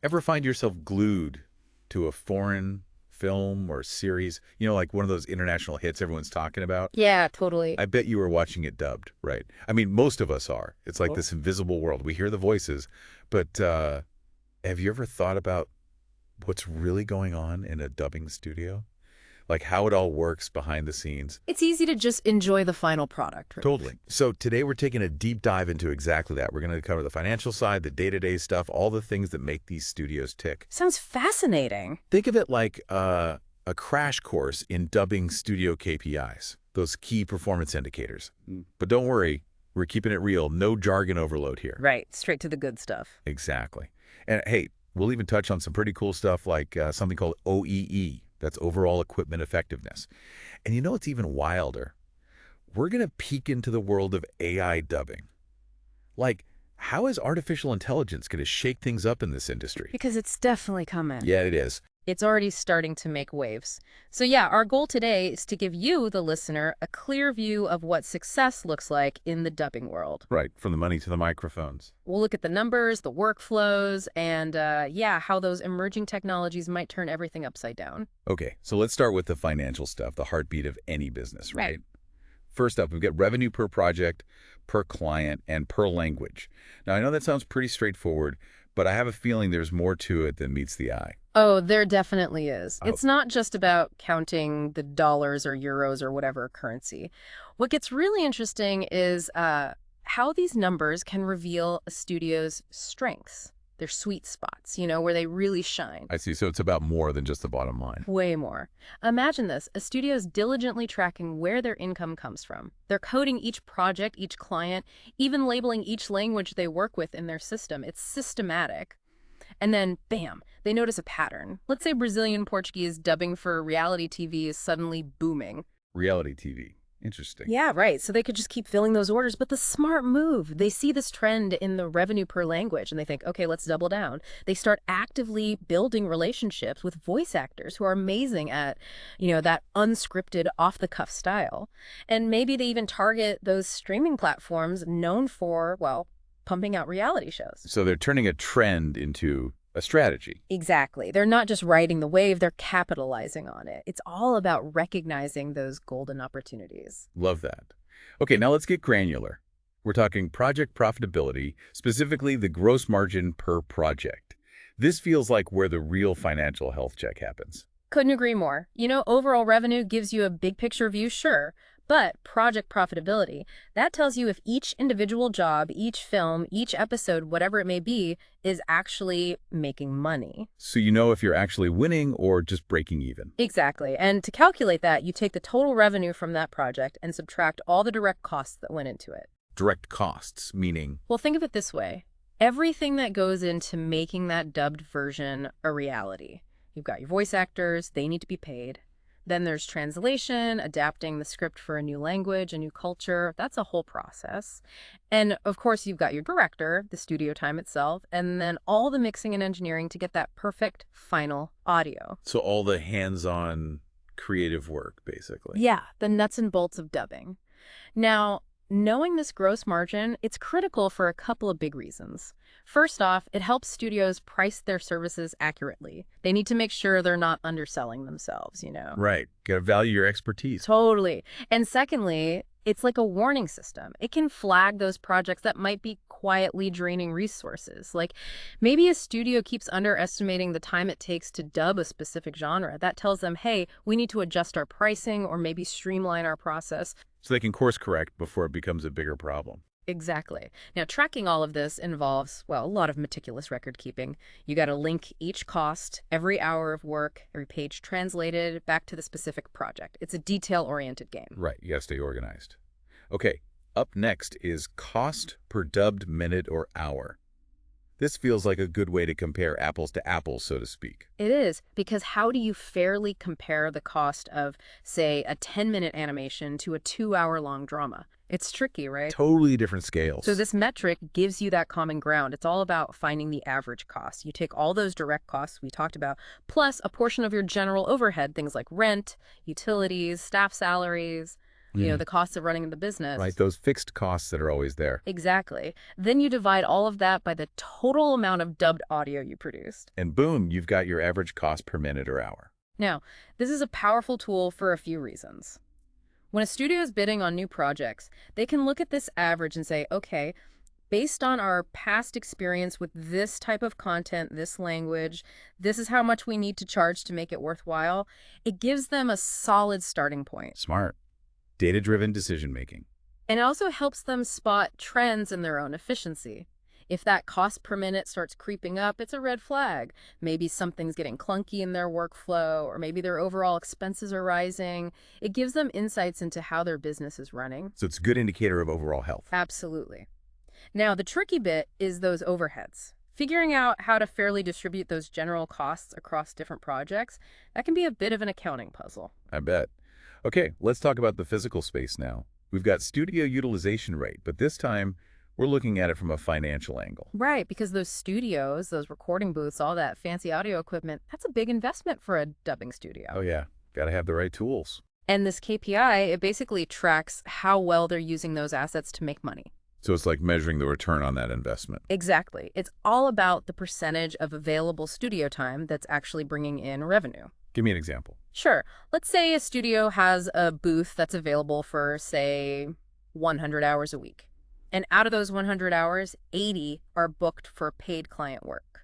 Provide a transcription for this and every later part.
Ever find yourself glued to a foreign film or series, like one of those international hits everyone's talking about? Yeah, totally. I bet you were watching it dubbed, right? I mean, most of us are. It's like Oh. this invisible world. We hear the voices, but have you ever thought about what's really going on in a dubbing studio? Like how it all works behind the scenes? It's easy to just enjoy the final product, right? Totally. So today we're taking a deep dive into exactly that. We're going to cover the financial side, the day-to-day stuff, all the things that make these studios tick. Sounds fascinating. Think of it like a crash course in dubbing studio KPIs, those key performance indicators. But don't worry, we're keeping it real. No jargon overload here. Right, straight to the good stuff. Exactly. And hey, we'll even touch on some pretty cool stuff like something called OEE. That's overall equipment effectiveness. And you know what's even wilder? We're going to peek into the world of AI dubbing. Like, how is artificial intelligence going to shake things up in this industry? Because it's definitely coming. Yeah, it is. It's already starting to make waves. So yeah, our goal today is to give you, the listener, a clear view of what success looks like in the dubbing world. Right, from the money to the microphones. We'll look at the numbers, the workflows, and yeah, how those emerging technologies might turn everything upside down. Okay, so let's start with the financial stuff, the heartbeat of any business, right? Right. First up, we've got revenue per project, per client, and per language. Now, I know that sounds pretty straightforward, but I have a feeling there's more to it than meets the eye. Oh, there definitely is. Oh, It's not just about counting the dollars or euros or whatever currency. What gets really interesting is how these numbers can reveal a studio's strengths, their sweet spots, where they really shine. I see. So it's about more than just the bottom line. Way more. Imagine this, a studio's diligently tracking where their income comes from. They're coding each project, each client, even labeling each language they work with in their system. It's systematic. And then, bam, they notice a pattern. Let's say Brazilian Portuguese dubbing for reality TV is suddenly booming. Reality TV. Interesting. Yeah, right. So they could just keep filling those orders. But the smart move, they see this trend in the revenue per language and they think, okay, let's double down. They start actively building relationships with voice actors who are amazing at, that unscripted, off-the-cuff style. And maybe they even target those streaming platforms known for, well, pumping out reality shows. So they're turning a trend into a strategy. Exactly. They're not just riding the wave, they're capitalizing on it. It's all about recognizing those golden opportunities. Love that. Okay, now let's get granular. We're talking project profitability, specifically the gross margin per project. This feels like where the real financial health check happens. Couldn't agree more. Overall revenue gives you a big picture view, sure, but project profitability, that tells you if each individual job, each film, each episode, whatever it may be, is actually making money. So you know if you're actually winning or just breaking even. Exactly. And to calculate that, you take the total revenue from that project and subtract all the direct costs that went into it. Direct costs, meaning Well, think of it this way. Everything that goes into making that dubbed version a reality. You've got your voice actors, they need to be paid. Then there's translation, adapting the script for a new language, a new culture. That's a whole process. And of course, you've got your director, the studio time itself, and then all the mixing and engineering to get that perfect final audio. so all the hands-on creative work, basically. Yeah, the nuts and bolts of dubbing. Now, knowing this gross margin, it's critical for a couple of big reasons. First off, it helps studios price their services accurately. They need to make sure they're not underselling themselves. Right. Got to value your expertise. Totally. And secondly, it's like a warning system. It can flag those projects that might be quietly draining resources. Like maybe a studio keeps underestimating the time it takes to dub a specific genre. That tells them, hey, we need to adjust our pricing or maybe streamline our process. So they can course correct before it becomes a bigger problem. Exactly. Now, tracking all of this involves, well, a lot of meticulous record keeping. You got to link each cost, every hour of work, every page translated back to the specific project. It's a detail-oriented game. Right. You got to stay organized. Okay. Up next is cost per dubbed minute or hour. This feels like a good way to compare apples to apples, so to speak. It is, because how do you fairly compare the cost of, say, a 10-minute animation to a 2-hour-long drama? It's tricky, right? Totally different scales. So this metric gives you that common ground. It's all about finding the average cost. You take all those direct costs we talked about, plus a portion of your general overhead, things like rent, utilities, staff salaries. the costs of running the business. Right, those fixed costs that are always there. Exactly. Then you divide all of that by the total amount of dubbed audio you produced. And boom, you've got your average cost per minute or hour. Now, this is a powerful tool for a few reasons. When a studio is bidding on new projects, they can look at this average and say, okay, based on our past experience with this type of content, this language, this is how much we need to charge to make it worthwhile. It gives them a solid starting point. Smart. Data-driven decision-making. And it also helps them spot trends in their own efficiency. If that cost per minute starts creeping up, it's a red flag. Maybe something's getting clunky in their workflow, or maybe their overall expenses are rising. It gives them insights into how their business is running. So it's a good indicator of overall health. Absolutely. Now, the tricky bit is those overheads. Figuring out how to fairly distribute those general costs across different projects, that can be a bit of an accounting puzzle. I bet. Okay, let's talk about the physical space now. We've got studio utilization rate, but this time we're looking at it from a financial angle. Right, because those studios, those recording booths, all that fancy audio equipment, that's a big investment for a dubbing studio. Oh yeah, got to have the right tools. And this KPI, it basically tracks how well they're using those assets to make money. So it's like measuring the return on that investment. Exactly. It's all about the percentage of available studio time that's actually bringing in revenue. Give me an example. Sure. Let's say a studio has a booth that's available for, say, 100 hours a week. And out of those 100 hours, 80 are booked for paid client work.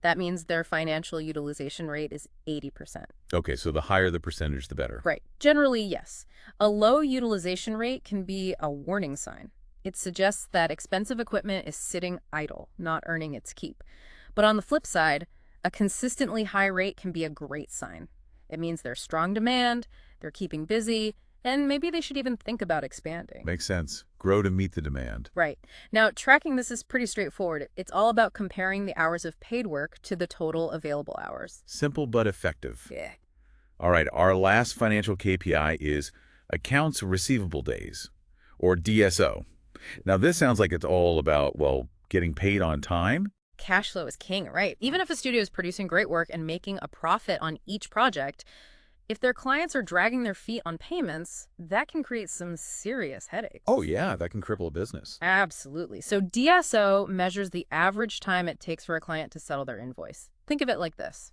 That means their financial utilization rate is 80%. Okay, so the higher the percentage, the better. Right. Generally, yes. A low utilization rate can be a warning sign. It suggests that expensive equipment is sitting idle, not earning its keep. But on the flip side, a consistently high rate can be a great sign. It means there's strong demand, they're keeping busy, and maybe they should even think about expanding. Makes sense. Grow to meet the demand. Right. Now, tracking this is pretty straightforward. It's all about comparing the hours of paid work to the total available hours. Simple but effective. Yeah. All right, our last financial KPI is accounts receivable days, or DSO. Now, this sounds like it's all about, well, getting paid on time. Cash flow is king, right? Even if a studio is producing great work and making a profit on each project, if their clients are dragging their feet on payments, that can create some serious headaches. Oh, yeah, that can cripple a business. Absolutely. So DSO measures the average time it takes for a client to settle their invoice. Think of it like this.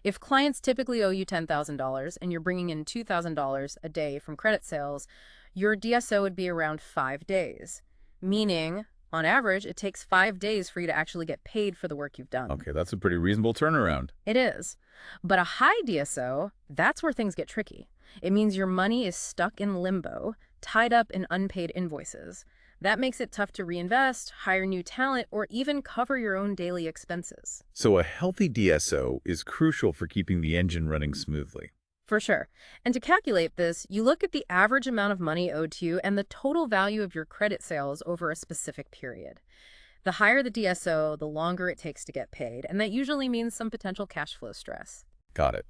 If clients typically owe you $10,000 and you're bringing in $2,000 a day from credit sales, your DSO would be around 5 days, meaning on average, it takes 5 days for you to actually get paid for the work you've done. Okay, that's a pretty reasonable turnaround. It is. But a high DSO, that's where things get tricky. It means your money is stuck in limbo, tied up in unpaid invoices. That makes it tough to reinvest, hire new talent, or even cover your own daily expenses. So a healthy DSO is crucial for keeping the engine running smoothly. For sure. And to calculate this, you look at the average amount of money owed to you and the total value of your credit sales over a specific period. The higher the DSO, the longer it takes to get paid, and that usually means some potential cash flow stress. Got it.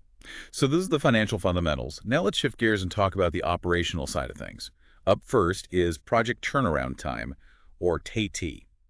So this is the financial fundamentals. Now let's shift gears and talk about the operational side of things. Up first is project turnaround time, or TAT.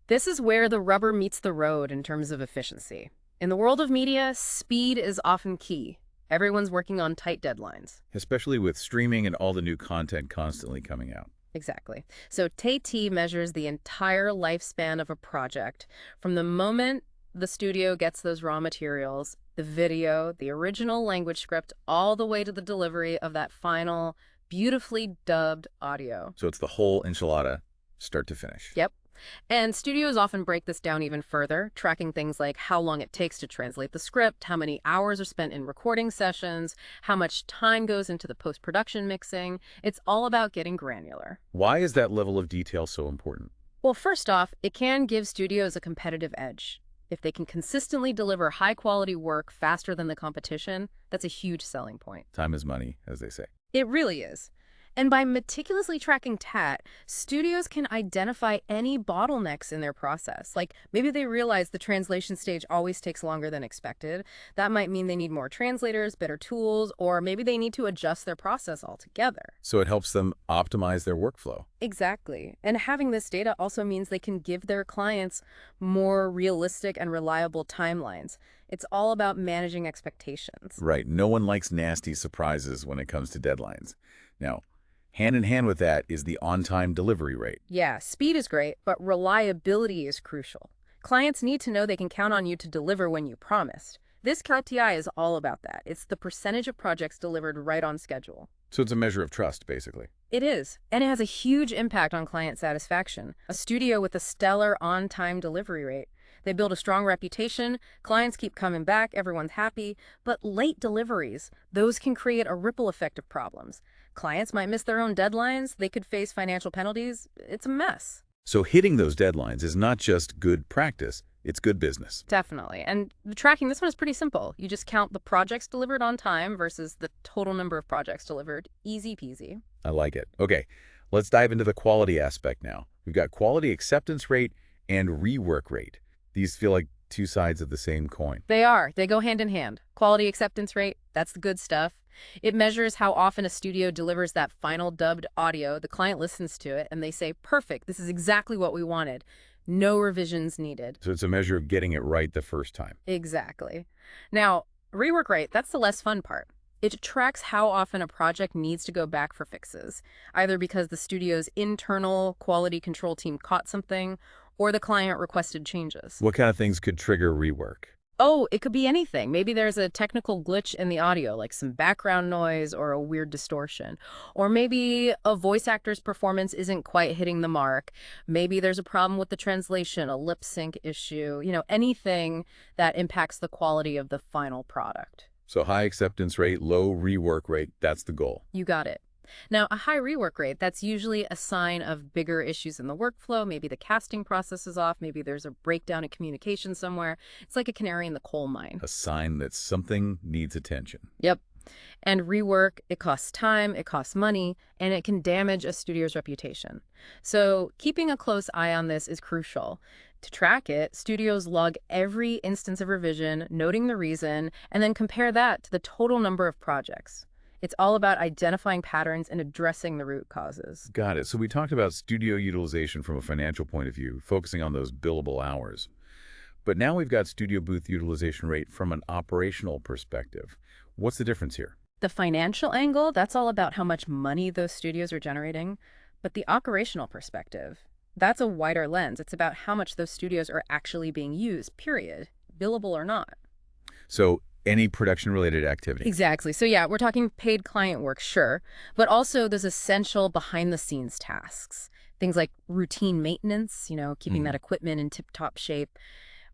This is where the rubber meets the road in terms of efficiency. In the world of media, speed is often key. Everyone's working on tight deadlines. Especially with streaming and all the new content constantly coming out. Exactly. So TAT measures the entire lifespan of a project, from the moment the studio gets those raw materials, the video, the original language script, all the way to the delivery of that final, beautifully dubbed audio. So it's the whole enchilada, start to finish. Yep. And studios often break this down even further, tracking things like how long it takes to translate the script, how many hours are spent in recording sessions, how much time goes into the post-production mixing. It's all about getting granular. Why is that level of detail so important? Well, first off, it can give studios a competitive edge. If they can consistently deliver high-quality work faster than the competition, that's a huge selling point. Time is money, as they say. It really is. And by meticulously tracking TAT, studios can identify any bottlenecks in their process. Like maybe they realize the translation stage always takes longer than expected. That might mean they need more translators, better tools, or maybe they need to adjust their process altogether. So it helps them optimize their workflow. Exactly. And having this data also means they can give their clients more realistic and reliable timelines. It's all about managing expectations. Right. No one likes nasty surprises when it comes to deadlines. Now, Hand in hand with that is the on-time delivery rate. Yeah, speed is great, but reliability is crucial. Clients need to know they can count on you to deliver when you promised. This KPI is all about that. It's the percentage of projects delivered right on schedule. So it's a measure of trust, basically. It is, and it has a huge impact on client satisfaction. A studio with a stellar on-time delivery rate. They build a strong reputation, clients keep coming back, everyone's happy, but late deliveries, those can create a ripple effect of problems. Clients might miss their own deadlines, they could face financial penalties. It's a mess. So hitting those deadlines is not just good practice, it's good business. Definitely. And the tracking, this one is pretty simple. You just count the projects delivered on time versus the total number of projects delivered. Easy peasy. I like it. Okay, let's dive into the quality aspect now. We've got quality acceptance rate and rework rate. These feel like two sides of the same coin. They are. They go hand in hand. Quality acceptance rate, that's the good stuff. It measures how often a studio delivers that final dubbed audio. The client listens to it and they say, perfect, this is exactly what we wanted. No revisions needed. So it's a measure of getting it right the first time. Exactly. Now, rework rate, that's the less fun part. It tracks how often a project needs to go back for fixes, either because the studio's internal quality control team caught something or the client requested changes. What kind of things could trigger rework? Oh, it could be anything. Maybe there's a technical glitch in the audio, like some background noise or a weird distortion. Or maybe a voice actor's performance isn't quite hitting the mark. Maybe there's a problem with the translation, a lip sync issue, anything that impacts the quality of the final product. So high acceptance rate, low rework rate, that's the goal. You got it. Now, a high rework rate, that's usually a sign of bigger issues in the workflow. Maybe the casting process is off. Maybe there's a breakdown in communication somewhere. It's like a canary in the coal mine. A sign that something needs attention. Yep. And rework, it costs time, it costs money, and it can damage a studio's reputation. So keeping a close eye on this is crucial. To track it, studios log every instance of revision, noting the reason, and then compare that to the total number of projects. It's all about identifying patterns and addressing the root causes. Got it. So we talked about studio utilization from a financial point of view, focusing on those billable hours. But now we've got studio booth utilization rate from an operational perspective. What's the difference here? The financial angle, that's all about how much money those studios are generating. But the operational perspective, that's a wider lens. It's about how much those studios are actually being used, period, billable or not. So any production-related activity. Exactly. So yeah, we're talking paid client work, sure, but also those essential behind-the-scenes tasks. Things like routine maintenance, keeping that equipment in tip-top shape,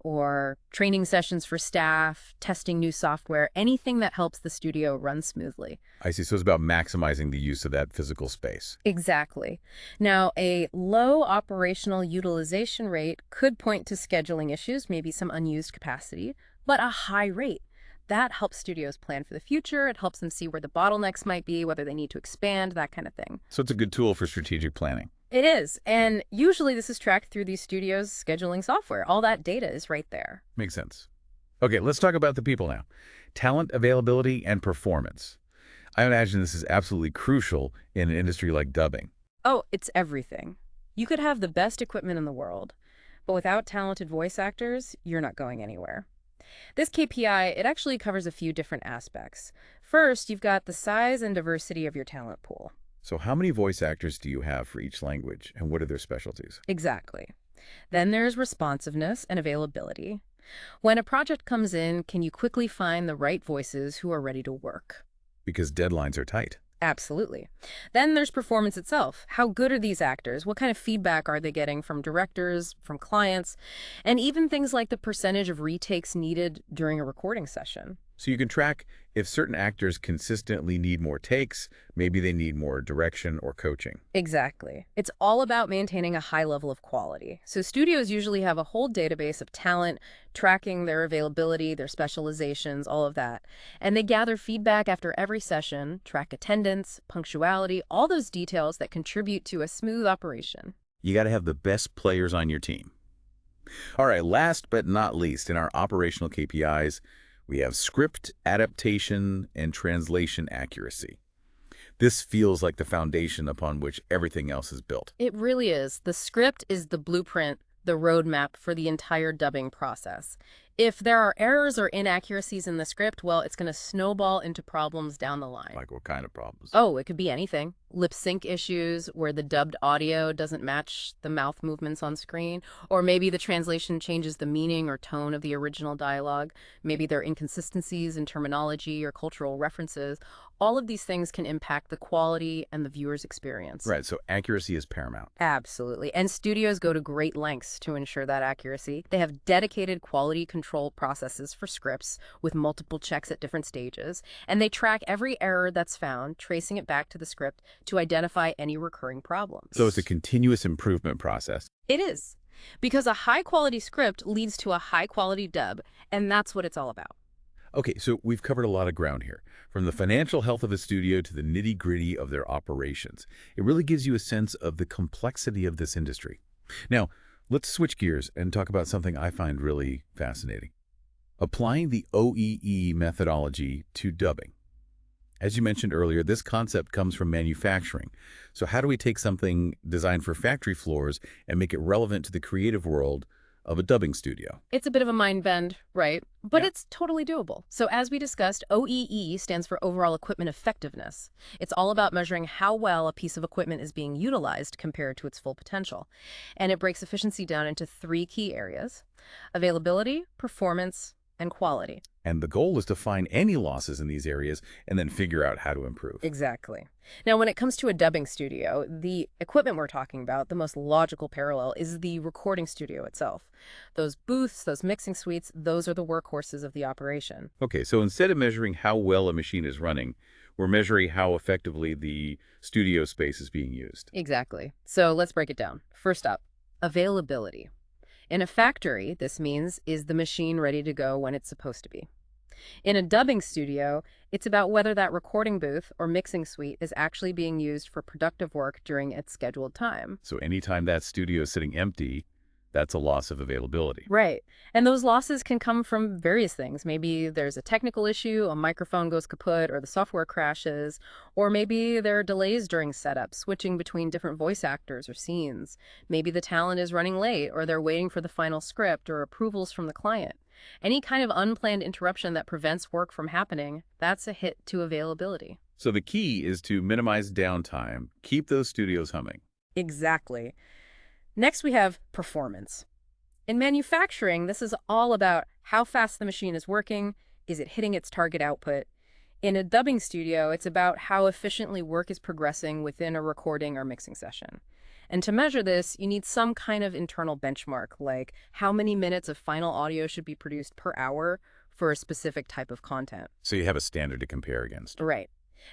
or training sessions for staff, testing new software, anything that helps the studio run smoothly. I see. So it's about maximizing the use of that physical space. Exactly. Now, a low operational utilization rate could point to scheduling issues, maybe some unused capacity, but a high rate, that helps studios plan for the future. It helps them see where the bottlenecks might be, whether they need to expand, that kind of thing. So it's a good tool for strategic planning. It is. And usually this is tracked through these studios' scheduling software. All that data is right there. Makes sense. Okay, let's talk about the people now. Talent, availability, and performance. I imagine this is absolutely crucial in an industry like dubbing. Oh, it's everything. You could have the best equipment in the world, but without talented voice actors, you're not going anywhere. This KPI, it actually covers a few different aspects. First, you've got the size and diversity of your talent pool. So how many voice actors do you have for each language, and what are their specialties? Exactly. Then there's responsiveness and availability. When a project comes in, can you quickly find the right voices who are ready to work? Because deadlines are tight. Absolutely. Then there's performance itself. How good are these actors? What kind of feedback are they getting from directors, from clients, and even things like the percentage of retakes needed during a recording session. So you can track if certain actors consistently need more takes, maybe they need more direction or coaching. Exactly. It's all about maintaining a high level of quality. So studios usually have a whole database of talent, tracking their availability, their specializations, all of that. And they gather feedback after every session, track attendance, punctuality, all those details that contribute to a smooth operation. You got to have the best players on your team. All right, last but not least, in our operational KPIs, we have script, adaptation, and translation accuracy. This feels like the foundation upon which everything else is built. It really is. The script is the blueprint, the roadmap for the entire dubbing process. If there are errors or inaccuracies in the script, well, it's going to snowball into problems down the line. Like what kind of problems? Oh, it could be anything. Lip sync issues where the dubbed audio doesn't match the mouth movements on screen, or maybe the translation changes the meaning or tone of the original dialogue. Maybe there are inconsistencies in terminology or cultural references. All of these things can impact the quality and the viewer's experience. Right, so accuracy is paramount. Absolutely. And studios go to great lengths to ensure that accuracy. They have dedicated quality control processes for scripts with multiple checks at different stages, and they track every error that's found, tracing it back to the script to identify any recurring problems. So it's a continuous improvement process. It is. Because a high-quality script leads to a high-quality dub, and that's what it's all about. Okay, so we've covered a lot of ground here, from the financial health of a studio to the nitty-gritty of their operations. It really gives you a sense of the complexity of this industry. Now, let's switch gears and talk about something I find really fascinating. Applying the OEE methodology to dubbing. As you mentioned earlier, this concept comes from manufacturing. So how do we take something designed for factory floors and make it relevant to the creative world of a dubbing studio? It's a bit of a mind bend, right? But Yeah. it's totally doable. So as we discussed, OEE stands for Overall Equipment Effectiveness. It's all about measuring how well a piece of equipment is being utilized compared to its full potential. And it breaks efficiency down into three key areas: availability, performance, and quality. And the goal is to find any losses in these areas and then figure out how to improve. Exactly. Now, when it comes to a dubbing studio, the equipment we're talking about, the most logical parallel is the recording studio itself. Those booths, those mixing suites, those are the workhorses of the operation. Okay, so instead of measuring how well a machine is running, we're measuring how effectively the studio space is being used. Exactly. So let's break it down. First up, availability. In a factory, this means, is the machine ready to go when it's supposed to be? In a dubbing studio, it's about whether that recording booth or mixing suite is actually being used for productive work during its scheduled time. So anytime that studio is sitting empty, that's a loss of availability. Right. And those losses can come from various things. Maybe there's a technical issue, a microphone goes kaput, or the software crashes, or maybe there are delays during setup, switching between different voice actors or scenes. Maybe the talent is running late, or they're waiting for the final script or approvals from the client. Any kind of unplanned interruption that prevents work from happening, that's a hit to availability. So the key is to minimize downtime, keep those studios humming. Exactly. Next, we have performance. In manufacturing, this is all about how fast the machine is working. Is it hitting its target output? In a dubbing studio, it's about how efficiently work is progressing within a recording or mixing session. And to measure this, you need some kind of internal benchmark, like how many minutes of final audio should be produced per hour for a specific type of content. So you have a standard to compare against. Right.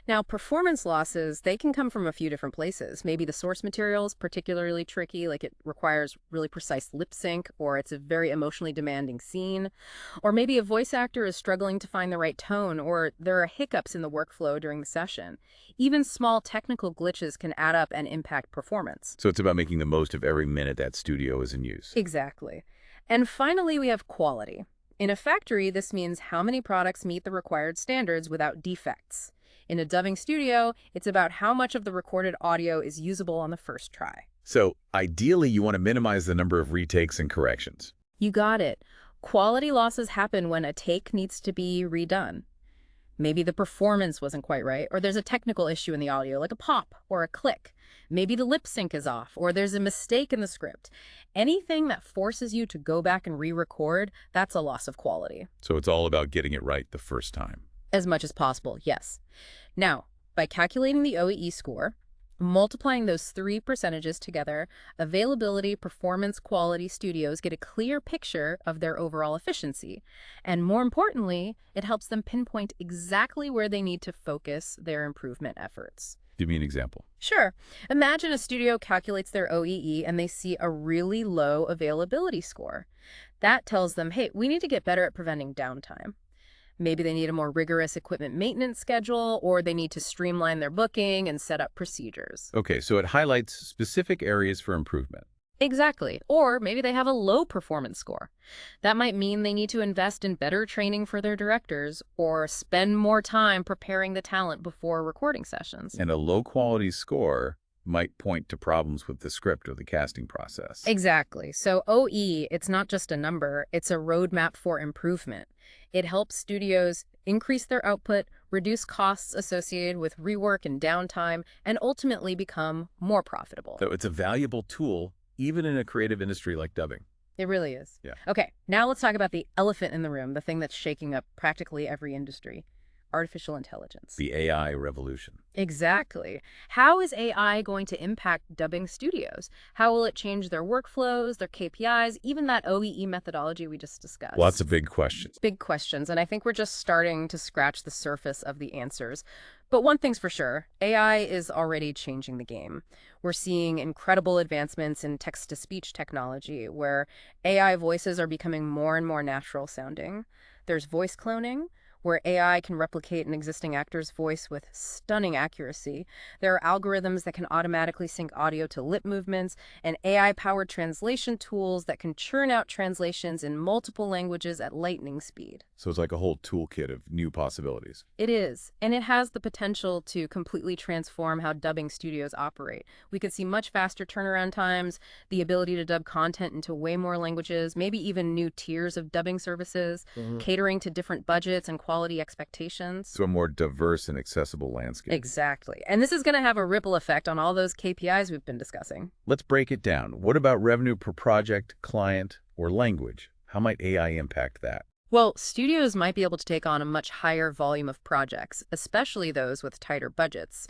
Now, performance losses, they can come from a few different places. Maybe the source material is particularly tricky, like it requires really precise lip sync, or it's a very emotionally demanding scene. Or maybe a voice actor is struggling to find the right tone, or there are hiccups in the workflow during the session. Even small technical glitches can add up and impact performance. So it's about making the most of every minute that studio is in use. Exactly. And finally, we have quality. In a factory, this means how many products meet the required standards without defects. In a dubbing studio, it's about how much of the recorded audio is usable on the first try. So ideally, you want to minimize the number of retakes and corrections. You got it. Quality losses happen when a take needs to be redone. Maybe the performance wasn't quite right, or there's a technical issue in the audio, like a pop or a click. Maybe the lip sync is off, or there's a mistake in the script. Anything that forces you to go back and re-record, that's a loss of quality. So it's all about getting it right the first time. As much as possible, yes. Now, by calculating the OEE score, multiplying those three percentages together, availability, performance, quality studios get a clear picture of their overall efficiency. And more importantly, it helps them pinpoint exactly where they need to focus their improvement efforts. Give me an example. Sure. Imagine a studio calculates their OEE and they see a really low availability score. That tells them, hey, we need to get better at preventing downtime. Maybe they need a more rigorous equipment maintenance schedule, or they need to streamline their booking and set up procedures. Okay, so it highlights specific areas for improvement. Exactly. Or maybe they have a low performance score. That might mean they need to invest in better training for their directors or spend more time preparing the talent before recording sessions. And a low quality score might point to problems with the script or the casting process. Exactly. So OE, it's not just a number, it's a roadmap for improvement. It helps studios increase their output, reduce costs associated with rework and downtime, and ultimately become more profitable. So it's a valuable tool, even in a creative industry like dubbing. It really is. Yeah. Okay, now let's talk about the elephant in the room, the thing that's shaking up practically every industry: artificial intelligence. The AI revolution. Exactly. How is AI going to impact dubbing studios? How will it change their workflows, their KPIs, even that OEE methodology we just discussed? Lots of big questions. Big questions, and I think we're just starting to scratch the surface of the answers. But one thing's for sure, AI is already changing the game. We're seeing incredible advancements in text-to-speech technology, where AI voices are becoming more and more natural sounding. There's voice cloning, where AI can replicate an existing actor's voice with stunning accuracy. There are algorithms that can automatically sync audio to lip movements, and AI-powered translation tools that can churn out translations in multiple languages at lightning speed. So it's like a whole toolkit of new possibilities. It is, and it has the potential to completely transform how dubbing studios operate. We could see much faster turnaround times, the ability to dub content into way more languages, maybe even new tiers of dubbing services, catering to different budgets and quality expectations. So a more diverse and accessible landscape. Exactly. And this is going to have a ripple effect on all those KPIs we've been discussing. Let's break it down. What about revenue per project, client, or language? How might AI impact that? Well, studios might be able to take on a much higher volume of projects, especially those with tighter budgets.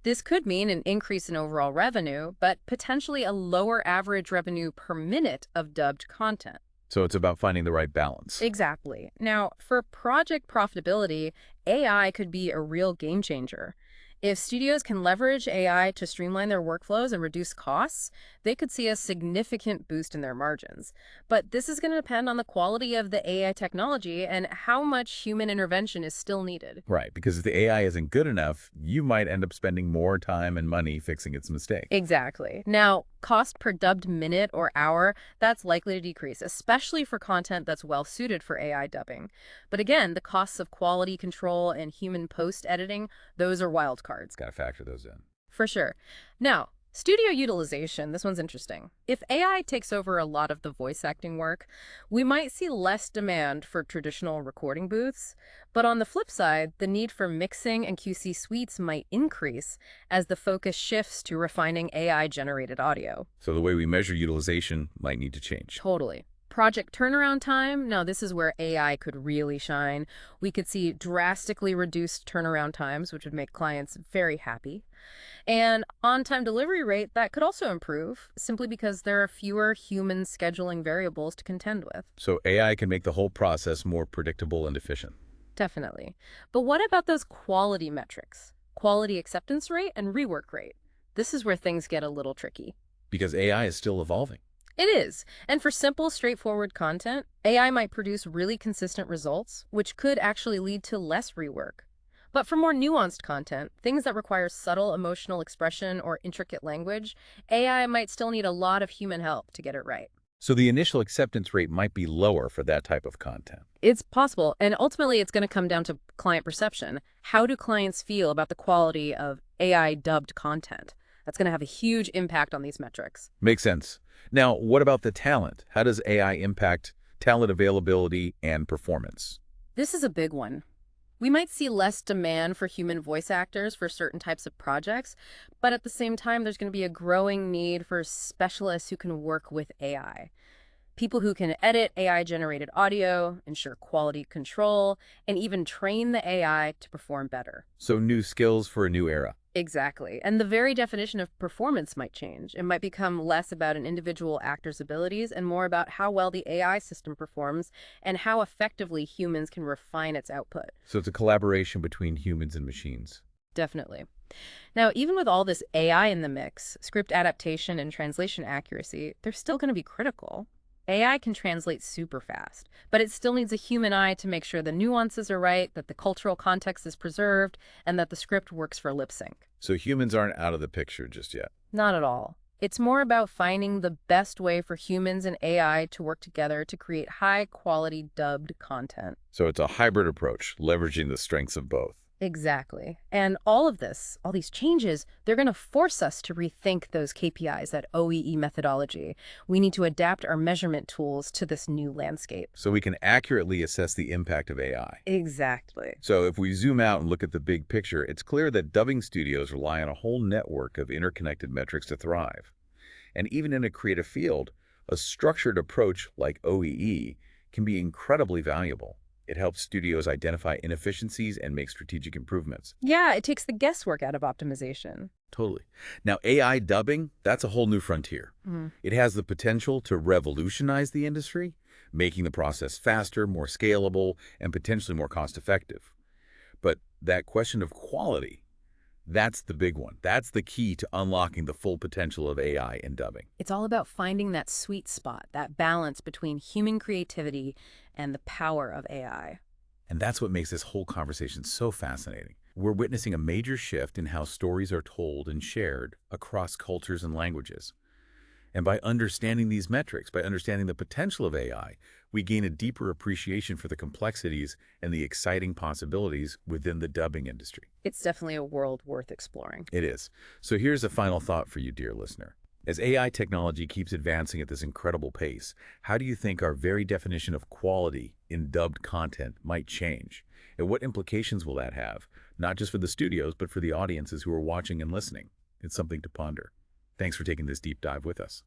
This could mean an increase in overall revenue, but potentially a lower average revenue per minute of dubbed content. So it's about finding the right balance. Exactly. Now, for project profitability, AI could be a real game changer. If studios can leverage AI to streamline their workflows and reduce costs, they could see a significant boost in their margins. But this is going to depend on the quality of the AI technology and how much human intervention is still needed. Right, because if the AI isn't good enough, you might end up spending more time and money fixing its mistake. Exactly. Now, cost per dubbed minute or hour, that's likely to decrease, especially for content that's well suited for AI dubbing. But again, the costs of quality control and human post-editing, those are wild cards. Got to factor those in. For sure. Now, studio utilization, this one's interesting. If AI takes over a lot of the voice acting work, we might see less demand for traditional recording booths. But on the flip side, the need for mixing and QC suites might increase as the focus shifts to refining AI-generated audio. So the way we measure utilization might need to change. Totally. Project turnaround time, now this is where AI could really shine. We could see drastically reduced turnaround times, which would make clients very happy. And on-time delivery rate, that could also improve, simply because there are fewer human scheduling variables to contend with. So AI can make the whole process more predictable and efficient. Definitely. But what about those quality metrics? Quality acceptance rate and rework rate. This is where things get a little tricky. Because AI is still evolving. It is. And for simple, straightforward content, AI might produce really consistent results, which could actually lead to less rework. But for more nuanced content, things that require subtle emotional expression or intricate language, AI might still need a lot of human help to get it right. So the initial acceptance rate might be lower for that type of content. It's possible, and ultimately it's going to come down to client perception. How do clients feel about the quality of AI-dubbed content? That's going to have a huge impact on these metrics. Makes sense. Now, what about the talent? How does AI impact talent availability and performance? This is a big one. We might see less demand for human voice actors for certain types of projects, but at the same time, there's going to be a growing need for specialists who can work with AI. People who can edit AI-generated audio, ensure quality control, and even train the AI to perform better. So new skills for a new era. Exactly. And the very definition of performance might change. It might become less about an individual actor's abilities and more about how well the AI system performs and how effectively humans can refine its output. So it's a collaboration between humans and machines. Definitely. Now, even with all this AI in the mix, script adaptation and translation accuracy, they're still going to be critical. AI can translate super fast, but it still needs a human eye to make sure the nuances are right, that the cultural context is preserved, and that the script works for lip sync. So humans aren't out of the picture just yet. Not at all. It's more about finding the best way for humans and AI to work together to create high-quality dubbed content. So it's a hybrid approach, leveraging the strengths of both. Exactly. And all of this, all these changes, they're going to force us to rethink those KPIs, that OEE methodology. We need to adapt our measurement tools to this new landscape. So we can accurately assess the impact of AI. Exactly. So if we zoom out and look at the big picture, it's clear that dubbing studios rely on a whole network of interconnected metrics to thrive. And even in a creative field, a structured approach like OEE can be incredibly valuable. It helps studios identify inefficiencies and make strategic improvements. Yeah, it takes the guesswork out of optimization. Totally. Now, AI dubbing, that's a whole new frontier. Mhm. It has the potential to revolutionize the industry, making the process faster, more scalable, and potentially more cost-effective. But that question of quality, that's the big one. That's the key to unlocking the full potential of AI in dubbing. It's all about finding that sweet spot, that balance between human creativity and the power of AI. And that's what makes this whole conversation so fascinating. We're witnessing a major shift in how stories are told and shared across cultures and languages. And by understanding these metrics, by understanding the potential of AI, we gain a deeper appreciation for the complexities and the exciting possibilities within the dubbing industry. It's definitely a world worth exploring. It is. So here's a final thought for you, dear listener. As AI technology keeps advancing at this incredible pace, how do you think our very definition of quality in dubbed content might change? And what implications will that have, not just for the studios, but for the audiences who are watching and listening? It's something to ponder. Thanks for taking this deep dive with us.